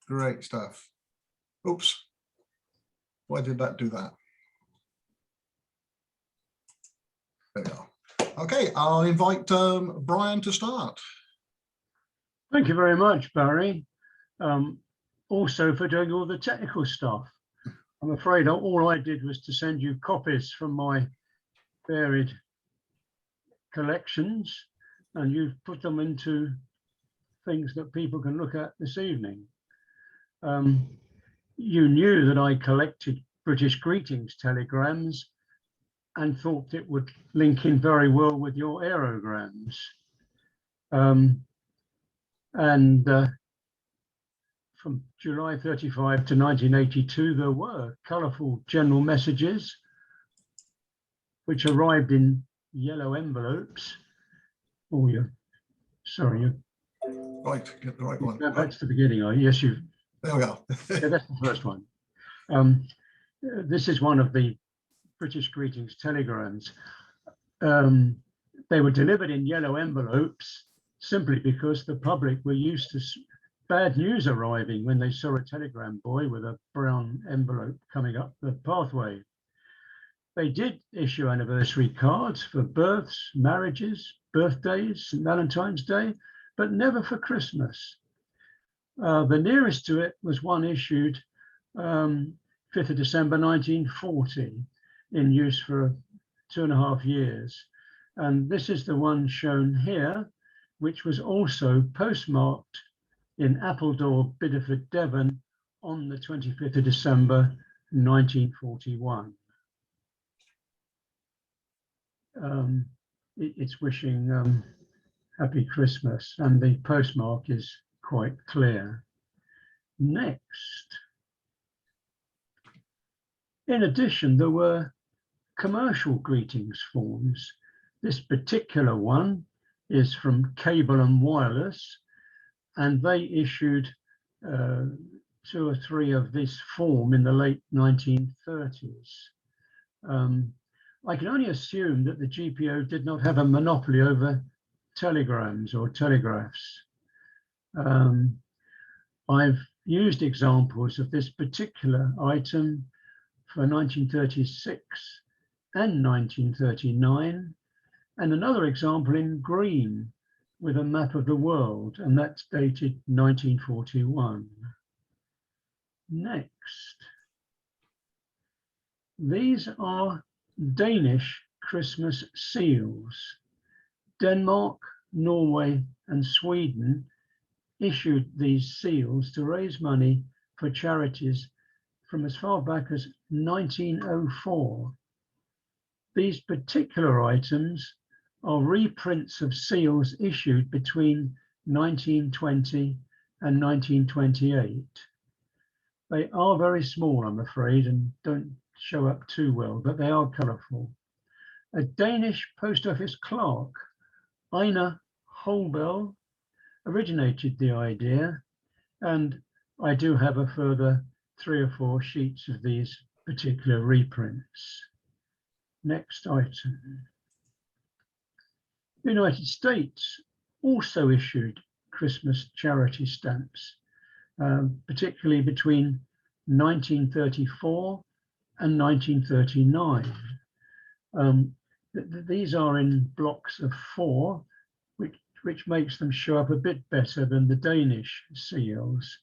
Great stuff. Oops. Why did that do that? There we are. Okay, I'll invite Brian to start. Thank you very much, Barry. Also for doing all the technical stuff. I'm afraid all I did was to send you copies from my varied collections, and you've put them into things that people can look at this evening. You knew that I collected British greetings telegrams and thought it would link in very well with your aerograms. From July 35 to 1982, there were colourful general messages which arrived in yellow envelopes. Oh, yeah. Sorry. Right, get the right one. That's the beginning. Yes, you. There we go. Yeah, that's the first one. This is one of the British greetings telegrams. They were delivered in yellow envelopes simply because the public were used to bad news arriving when they saw a telegram boy with a brown envelope coming up the pathway. They did issue anniversary cards for births, marriages, birthdays, St. Valentine's Day, but never for Christmas. The nearest to it was one issued 5th of December 1940, in use for 2.5 years. And this is the one shown here, which was also postmarked in Appledore, Bideford, Devon on the 25th of December 1941. It's wishing Happy Christmas, and the postmark is quite clear. Next. In addition, there were commercial greetings forms. This particular one is from Cable and Wireless, and they issued 2 or 3 of this form in the late 1930s. I can only assume that the GPO did not have a monopoly over telegrams or telegraphs. I've used examples of this particular item for 1936 and 1939, and another example in green with a map of the world, and that's dated 1941. Next. These are Danish Christmas seals. Denmark, Norway, and Sweden issued these seals to raise money for charities from as far back as 1904. These particular items are reprints of seals issued between 1920 and 1928. They are very small, I'm afraid, and don't show up too well, but they are colourful. A Danish post office clerk, Einar Holbel, originated the idea, and I do have a further 3 or 4 sheets of these particular reprints. Next item. The United States also issued Christmas charity stamps, particularly between 1934 and 1939. These are in blocks of 4, which makes them show up a bit better than the Danish seals.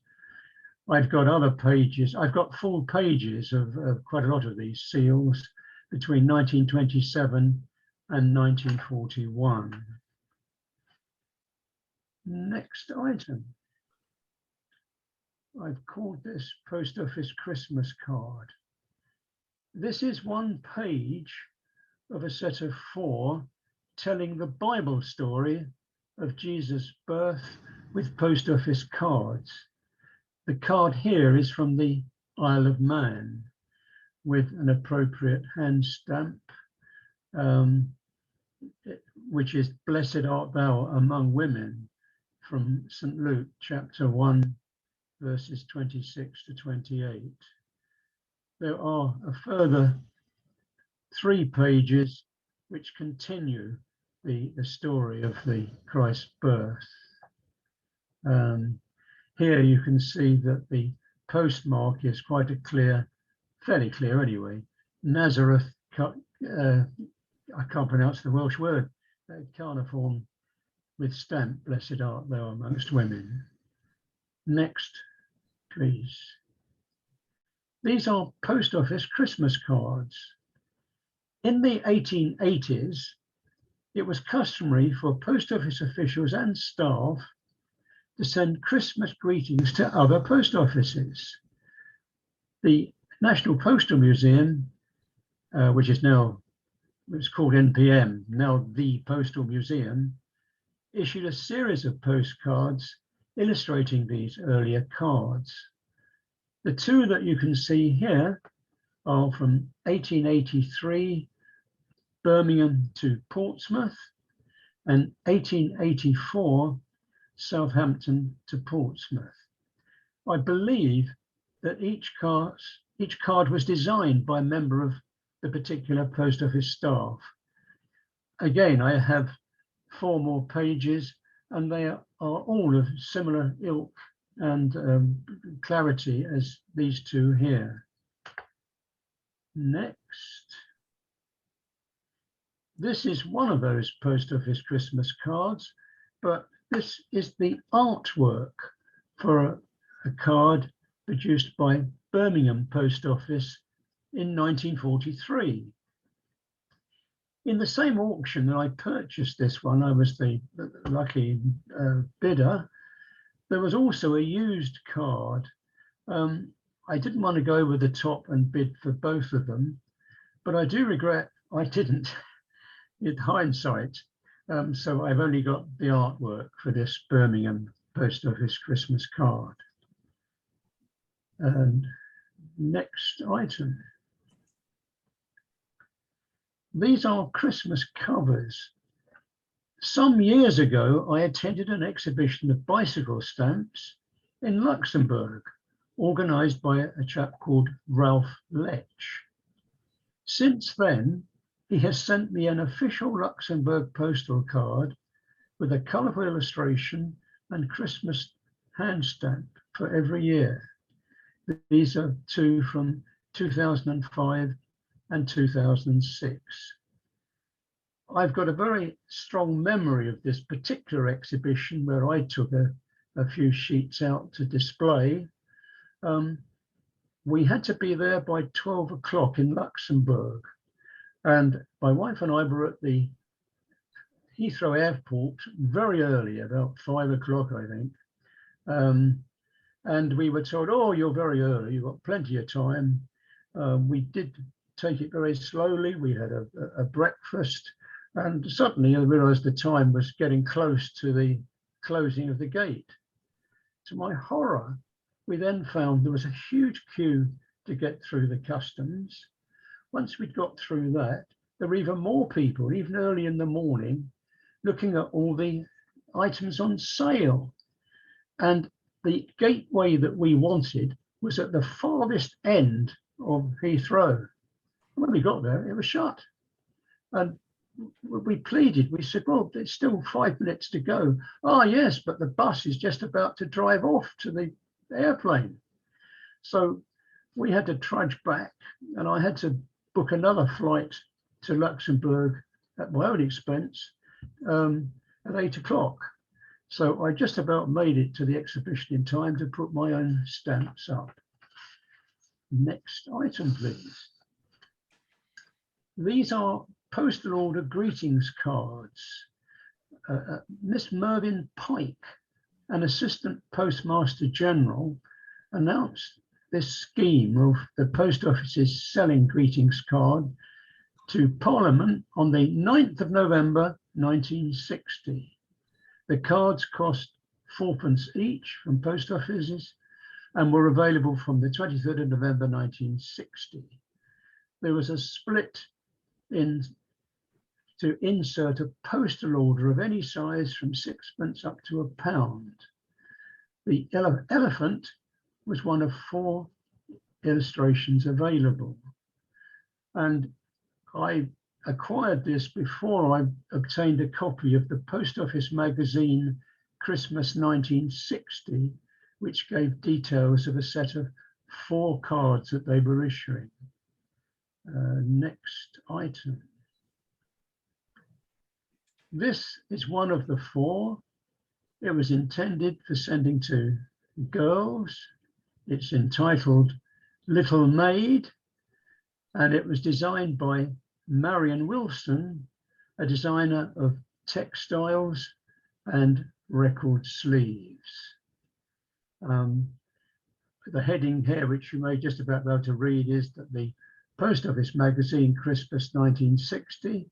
I've got other pages, I've got full pages of quite a lot of these seals between 1927 and 1941. Next item. I've called this Post Office Christmas card. This is one page of a set of 4 telling the Bible story of Jesus' birth with post office cards. The card here is from the Isle of Man with an appropriate hand stamp, which is Blessed art thou among women, from St. Luke chapter 1, verses 26 to 28. There are a further 3 pages which continue the story of the Christ's birth. here you can see that the postmark is quite a clear, fairly clear anyway, Nazareth, I can't pronounce the Welsh word, carniform with stamp, blessed art thou amongst women. Next, please. These are post office Christmas cards. In the 1880s, it was customary for post office officials and staff to send Christmas greetings to other post offices. The National Postal Museum, which is now, it's called NPM, now the Postal Museum, issued a series of postcards illustrating these earlier cards. The two that you can see here are from 1883, Birmingham to Portsmouth, and 1884, Southampton to Portsmouth. I believe that each card was designed by a member of the particular post office staff. Again, I have 4 more pages, and they are all of similar ilk and clarity as these two here. Next. This is one of those post office Christmas cards, but this is the artwork for a card produced by Birmingham Post Office in 1943. In the same auction that I purchased this one, I was the lucky bidder. There was also a used card. I didn't want to go over the top and bid for both of them, but I do regret I didn't in hindsight. So I've only got the artwork for this Birmingham Post Office Christmas card. And next item. These are Christmas covers. Some years ago, I attended an exhibition of bicycle stamps in Luxembourg, organized by a chap called Ralph Lech. Since then, he has sent me an official Luxembourg postal card with a colorful illustration and Christmas hand stamp for every year. These are 2 from 2005 and 2006. I've got a very strong memory of this particular exhibition where I took a few sheets out to display. We had to be there by 12 o'clock in Luxembourg. And my wife and I were at the Heathrow Airport very early, about 5 o'clock, I think. And we were told, oh, you're very early, you've got plenty of time. We did take it very slowly. We had a breakfast, and suddenly I realized the time was getting close to the closing of the gate. To my horror, we then found there was a huge queue to get through the customs. Once we'd got through that, there were even more people, even early in the morning, looking at all the items on sale. And the gateway that we wanted was at the farthest end of Heathrow. When we got there, it was shut. And we pleaded, we said, well, there's still 5 minutes to go. Oh, yes, but the bus is just about to drive off to the airplane. So we had to trudge back, and I had to book another flight to Luxembourg at my own expense at 8 o'clock. So I just about made it to the exhibition in time to put my own stamps up. Next item, please. These are postal order greetings cards. Miss Mervyn Pike, an Assistant Postmaster General, announced this scheme of the post office's selling greetings card to Parliament on the 9th of November 1960. The cards cost 4p each from post offices and were available from the 23rd of November 1960. There was a split in to insert a postal order of any size from 6p up to £1. The elephant was one of 4 illustrations available. And I acquired this before I obtained a copy of the Post Office magazine Christmas 1960, which gave details of a set of 4 cards that they were issuing. Next item. This is one of the 4. It was intended for sending to girls. It's entitled Little Maid, and it was designed by Marion Wilson, a designer of textiles and record sleeves. The heading here, which you may just about be able to read, is that the Post Office magazine Christmas 1960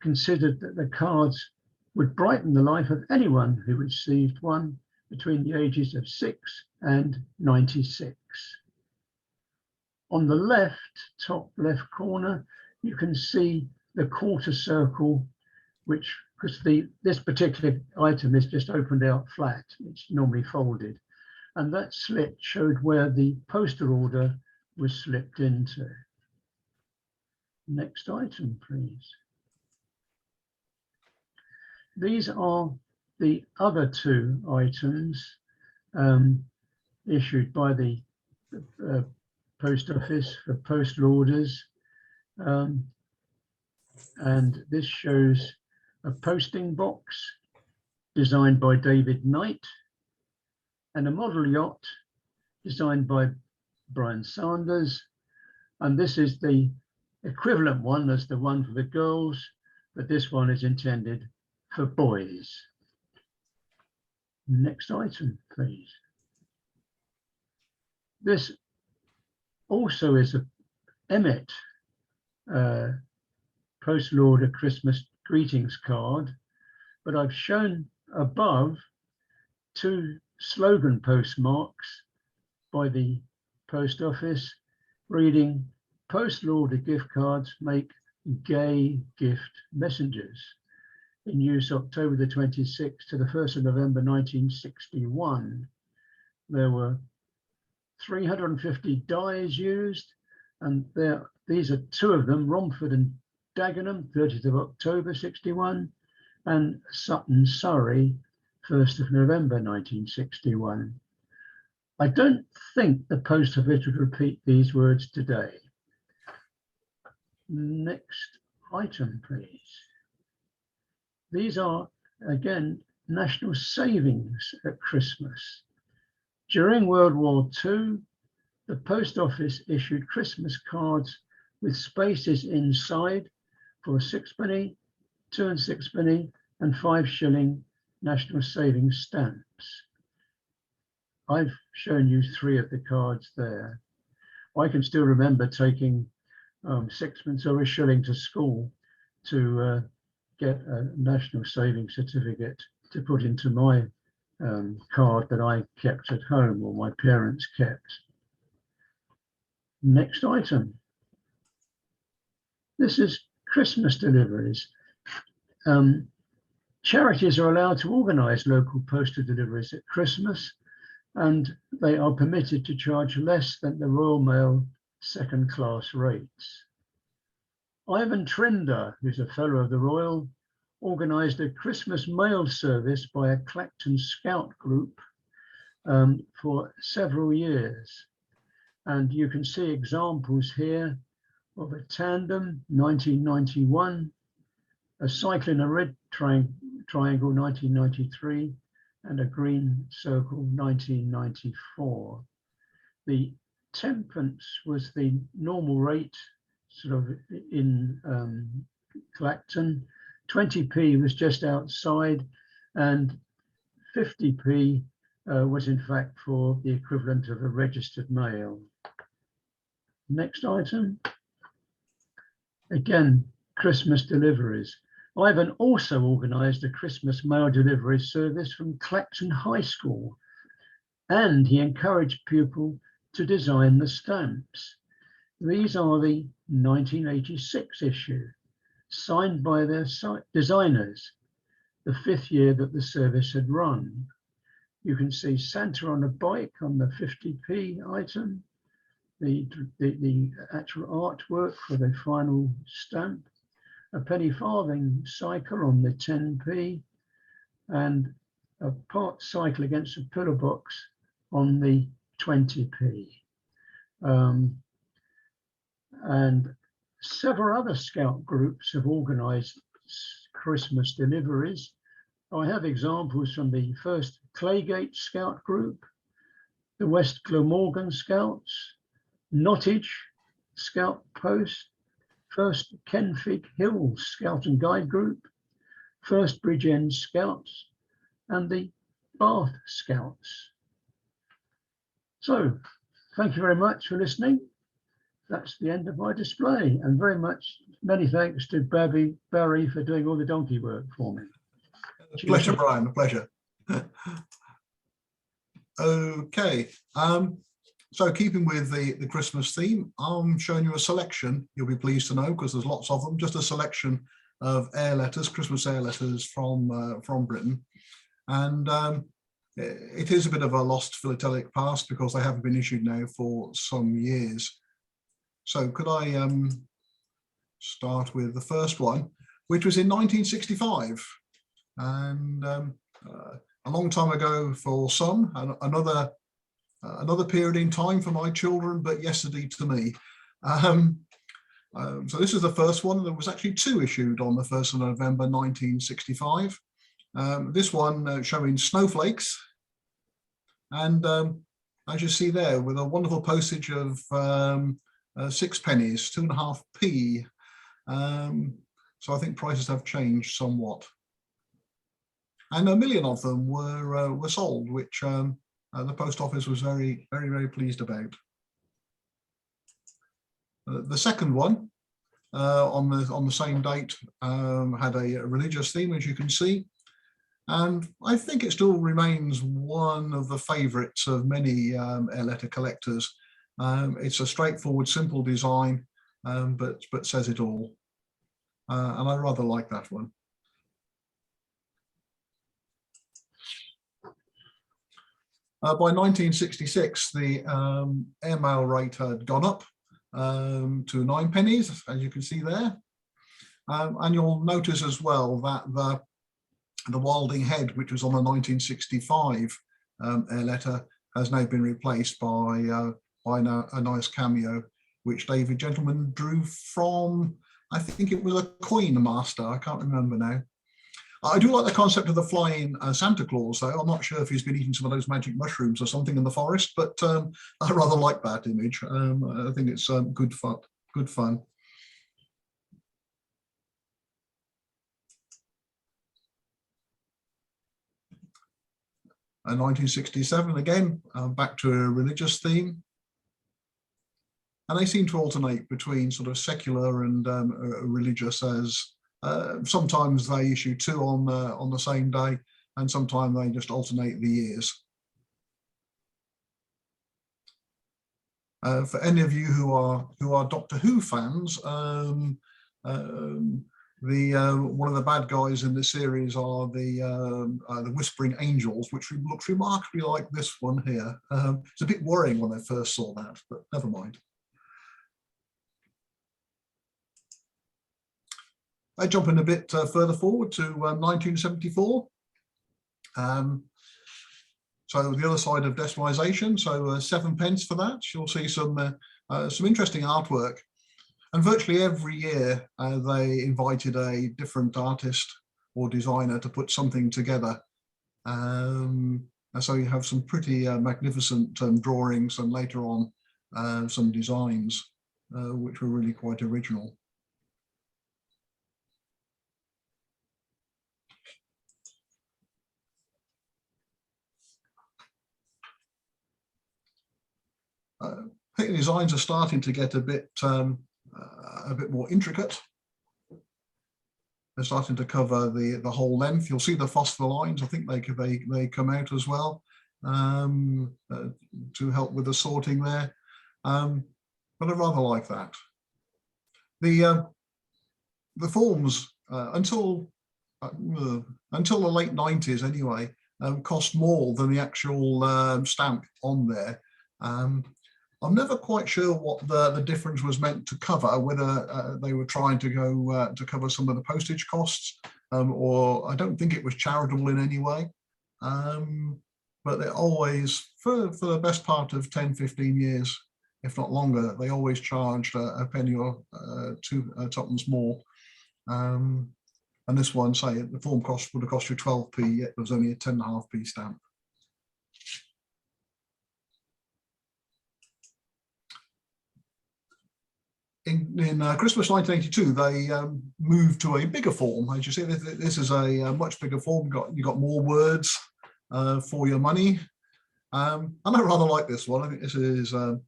considered that the cards would brighten the life of anyone who received one between the ages of 6 and 96. On the left, top left corner, you can see the quarter circle, which, because this particular item is just opened out flat, it's normally folded, and that slit showed where the postal order was slipped into. Next item, please. These are the other 2 items issued by the Post Office for postal orders. And this shows a posting box designed by David Knight and a model yacht designed by Brian Sanders. And this is the equivalent one as the one for the girls, but this one is intended for boys. Next item, please. This also is a Emmet postal order Christmas greetings card, but I've shown above 2 slogan postmarks by the Post Office reading, "Postal order gift cards make gay gift messengers." In use October the 26th to the 1st of November 1961. There were 350 dies used, and these are 2 of them, Romford and Dagenham, 30th of October 61, and Sutton, Surrey, 1st of November 1961. I don't think the Post Office would repeat these words today. Next item, please. These are, again, national savings at Christmas. During World War II, the Post Office issued Christmas cards with spaces inside for 6p, 2 and 6p, and 5 shilling national savings stamps. I've shown you 3 of the cards there. I can still remember taking 6p or a shilling to school to get a national savings certificate to put into my card that I kept at home, or my parents kept. Next item. This is Christmas deliveries. Charities are allowed to organise local postal deliveries at Christmas, and they are permitted to charge less than the Royal Mail second-class rates. Ivan Trinder, who's a Fellow of the Royal, organised a Christmas mail service by a Clacton Scout group for several years. And you can see examples here of a tandem, 1991, a cycle in a red triangle, 1993, and a green circle, 1994. The 10p was the normal rate, sort of in Clacton. 20p was just outside, and 50p was in fact for the equivalent of a registered mail. Next item. Again, Christmas deliveries. Ivan also organised a Christmas mail delivery service from Clacton High School, and he encouraged pupils to design the stamps. These are the 1986 issue, signed by their designers, the 5th year that the service had run. You can see Santa on a bike on the 50p item, the actual artwork for the final stamp, a penny farthing cycle on the 10p, and a part cycle against a pillar box on the 20p. And several other scout groups have organised Christmas deliveries. I have examples from the first Claygate Scout Group, the West Glamorgan Scouts, Nottage Scout Post, first Kenfig Hills Scout and Guide Group, first Bridge End Scouts, and the Bath Scouts. So, thank you very much for listening. That's the end of my display, and many thanks to Barry for doing all the donkey work for me. A pleasure, Brian, a pleasure. Okay, so keeping with the Christmas theme, I'm showing you a selection, you'll be pleased to know, because there's lots of them, just a selection of air letters, Christmas air letters from Britain. And it is a bit of a lost philatelic past because they haven't been issued now for some years. So could I start with the first one, which was in 1965. And a long time ago for some, another period in time for my children, but yesterday to me. So this is the first one. There was actually two issued on the 1st of November 1965. This one showing snowflakes, and as you see there, with a wonderful postage of 6 pennies, 2.5p. So I think prices have changed somewhat. And 1 million of them were sold, which the post office was very, very, very pleased about. The second one, on the same date, had a religious theme, as you can see, and I think it still remains one of the favourites of many air letter collectors. It's a straightforward, simple design, but says it all, and I rather like that one. By 1966, the airmail rate had gone up to 9 pennies, as you can see there. And you'll notice as well that the Wilding Head, which was on the 1965 air letter, has now been replaced by a nice cameo, which David Gentleman drew from, I think it was a coin master, I can't remember now. I do like the concept of the flying Santa Claus, though. I'm not sure if he's been eating some of those magic mushrooms or something in the forest, but I rather like that image. I think it's good fun. Good fun. And 1967 again, back to a religious theme. And they seem to alternate between sort of secular and religious, as sometimes they issue two on the same day, and sometimes they just alternate the years. For any of you who are Doctor Who fans, one of the bad guys in the series are the Whispering Angels, which looks remarkably like this one here. It's a bit worrying when I first saw that, but never mind. I jump in a bit further forward to 1974. So the other side of decimalisation, so 7 pence for that. You'll see some interesting artwork. And virtually every year they invited a different artist or designer to put something together. And so you have some pretty magnificent drawings, and later on some designs which were really quite original. I think the designs are starting to get a bit more intricate. They're starting to cover the whole length. You'll see the phosphor lines. I think they come out as well to help with the sorting there. But I rather like that. The forms until the late 90s anyway cost more than the actual stamp on there. I'm never quite sure what the difference was meant to cover, whether they were trying to go to cover some of the postage costs, or I don't think it was charitable in any way. but they're always, for the best part of 10, 15 years, if not longer, they always charged a penny or two tuppence more. And this one, say, the form cost would have cost you 12p, yet there was only a 10.5p stamp. In Christmas 1982, they moved to a bigger form. As you see, this is a much bigger form. You got more words for your money, and I rather like this one. I think this is a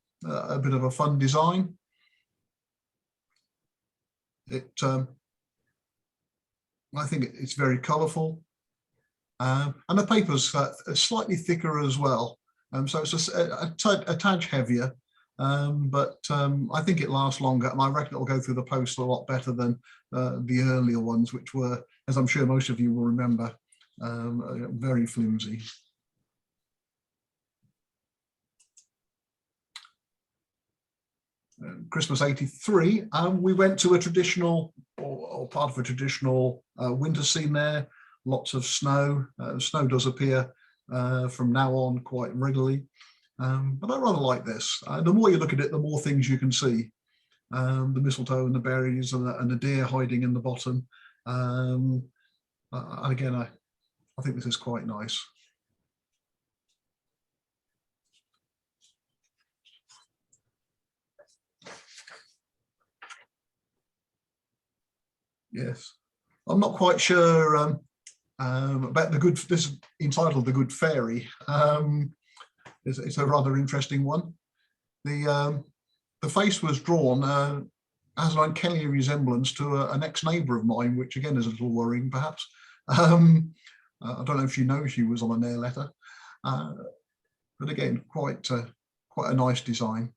bit of a fun design. I think it's very colourful, and the paper's slightly thicker as well. So it's a tad heavier. But I think it lasts longer, and I reckon it'll go through the post a lot better than the earlier ones, which were, as I'm sure most of you will remember, very flimsy. Christmas '83, we went to a traditional, or part of a traditional winter scene there. Lots of snow. Snow does appear from now on quite regularly. But I rather like this. The more you look at it, the more things you can see. The mistletoe and the berries and the deer hiding in the bottom. And again, I think this is quite nice. Yes, I'm not quite sure about the good. This is entitled "The Good Fairy." It's a rather interesting one. The face was drawn as an uncanny resemblance to an ex-neighbour of mine, which again is a little worrying, perhaps. I don't know if she knows she was on an air letter, but again, quite a nice design.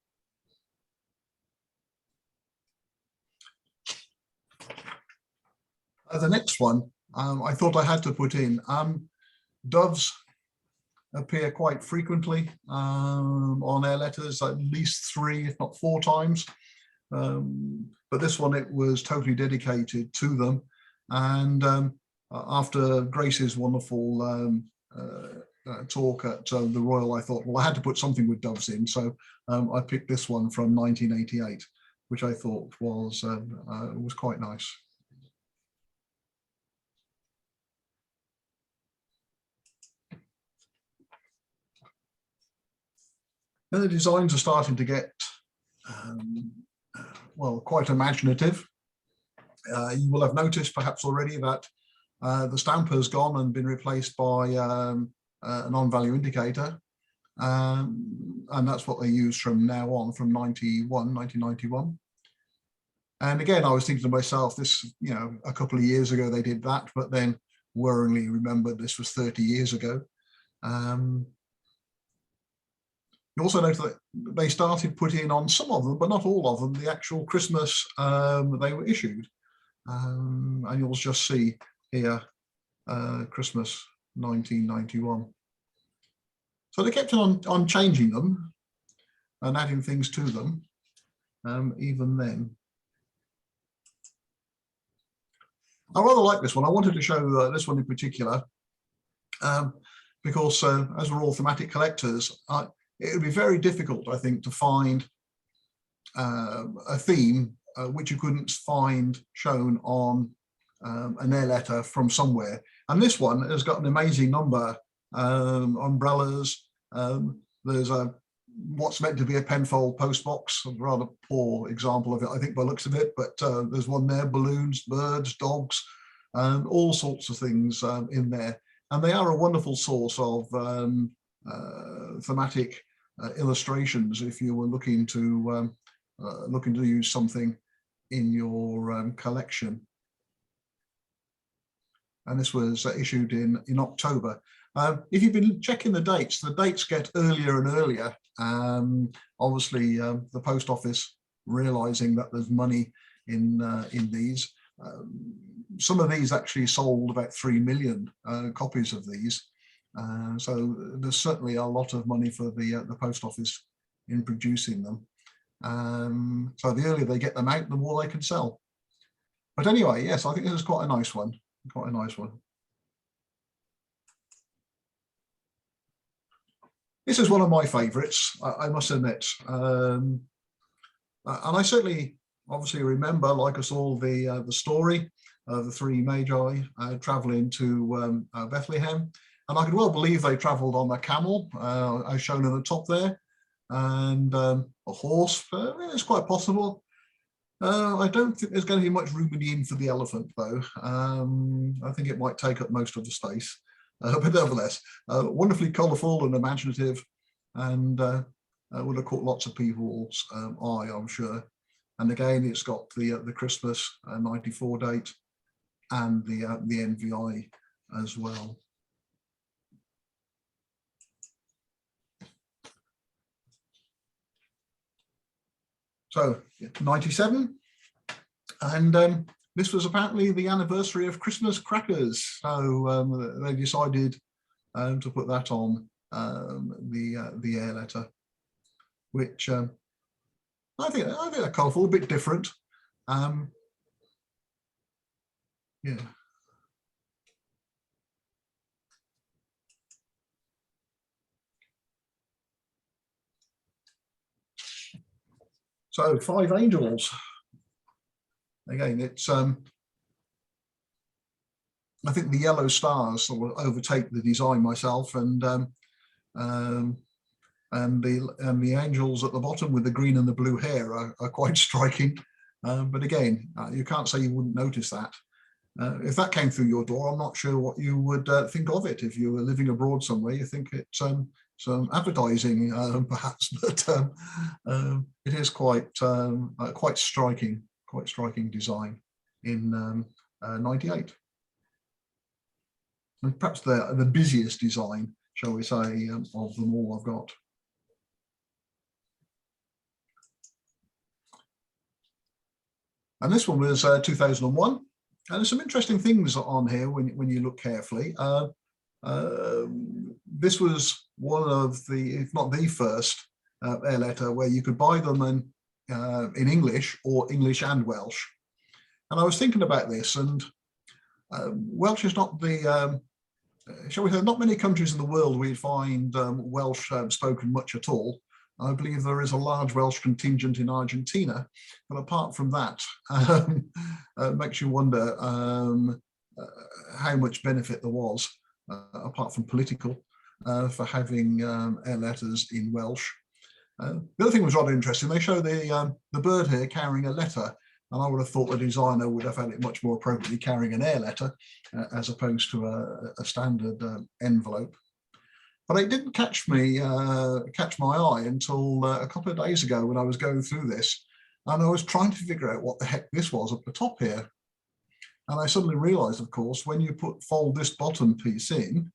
The next one, I thought I had to put in. Doves appear quite frequently on air letters, at least 3, if not 4 times. But this one, it was totally dedicated to them. And after Grace's wonderful talk at the Royal, I thought, well, I had to put something with doves in. So I picked this one from 1988, which I thought was quite nice. Then the designs are starting to get, well, quite imaginative. You will have noticed perhaps already that the stamp has gone and been replaced by a non-value indicator. And that's what they use from now on, from 1991. And again, I was thinking to myself, this, a couple of years ago they did that, but then worryingly remembered this was 30 years ago. You also notice that they started putting on some of them, but not all of them, the actual Christmas they were issued. And you'll just see here, Christmas 1991. So they kept on changing them and adding things to them, even then. I rather like this one. I wanted to show this one in particular, because as we're all thematic collectors, it would be very difficult, I think, to find a theme which you couldn't find shown on an air letter from somewhere. And this one has got an amazing number, umbrellas. There's what's meant to be a Penfold postbox, a rather poor example of it, I think, by the looks of it, but there's one there, balloons, birds, dogs, all sorts of things in there. And they are a wonderful source of thematic illustrations if you were looking to use something in your collection. And this was issued in October. If you've been checking the dates get earlier and earlier. Obviously, the post office realizing that there's money in these. Some of these actually sold about 3 million copies of these. So there's certainly a lot of money for the post office in producing them. So the earlier they get them out, the more they can sell. But anyway, yes, I think this is quite a nice one. Quite a nice one. This is one of my favourites, I must admit. And I certainly obviously remember, like us all, the story of the three magi travelling to Bethlehem. And I could well believe they travelled on a camel, as shown at the top there, and a horse. It's quite possible. I don't think there's going to be much room in the inn for the elephant, though. I think it might take up most of the space. But nevertheless, wonderfully colourful and imaginative, and would have caught lots of people's eye, I'm sure. And again, it's got the Christmas '94 date and the NVI as well. So 97, and this was apparently the anniversary of Christmas crackers. So they decided to put that on the air letter, which I think they're colourful, a bit different. Yeah. So 5 angels. Again, it's I think the yellow stars sort of overtake the design myself, and the angels at the bottom with the green and the blue hair are quite striking. But again, you can't say you wouldn't notice that. If that came through your door, I'm not sure what you would think of it. If you were living abroad somewhere, you think it's some advertising, perhaps, but it is quite striking design in '98, and perhaps the busiest design, shall we say, of them all I've got. And this one was 2001, and there's some interesting things on here when you look carefully. This was one of the, if not the first, air letter where you could buy them in English or English and Welsh. And I was thinking about this, and Welsh is not the, shall we say, not many countries in the world we find Welsh spoken much at all. I believe there is a large Welsh contingent in Argentina, but apart from that, it makes you wonder how much benefit there was, apart from political, for having air letters in Welsh. The other thing was rather interesting. They show the bird here carrying a letter, and I would have thought the designer would have had it much more appropriately carrying an air letter as opposed to a standard envelope. But it didn't catch my eye until a couple of days ago when I was going through this, and I was trying to figure out what the heck this was at the top here. And I suddenly realized, of course, when you fold this bottom piece in,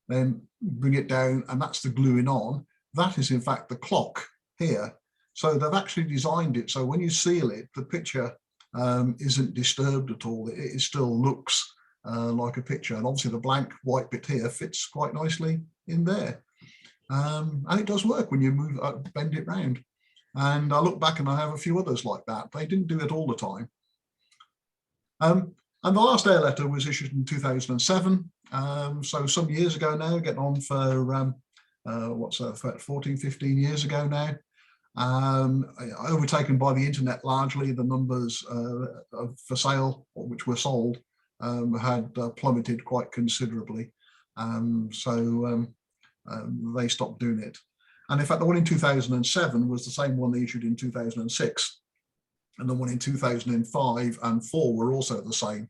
then bring it down, and that's the gluing on, that is in fact the clock here. So they've actually designed it so when you seal it, the picture isn't disturbed at all. It still looks like a picture, and obviously the blank white bit here fits quite nicely in there, and it does work when you bend it round. And I look back and I have a few others like that. They didn't do it all the time. And the last air letter was issued in 2007, so some years ago now, getting on for what's that, 14, 15 years ago now. Overtaken by the internet largely. The numbers for sale, or which were sold, had plummeted quite considerably, so they stopped doing it. And in fact, the one in 2007 was the same one they issued in 2006, and the one in 2005 and 4 were also the same.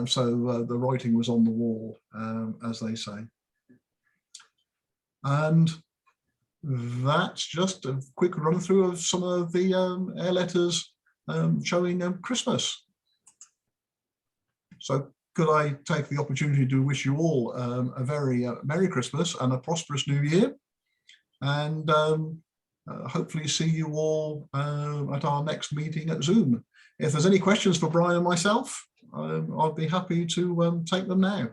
So the writing was on the wall, as they say. And that's just a quick run through of some of the air letters showing Christmas. So could I take the opportunity to wish you all a very Merry Christmas and a prosperous New Year, and hopefully see you all at our next meeting at Zoom. If there's any questions for Brian and myself, I'd be happy to take them now.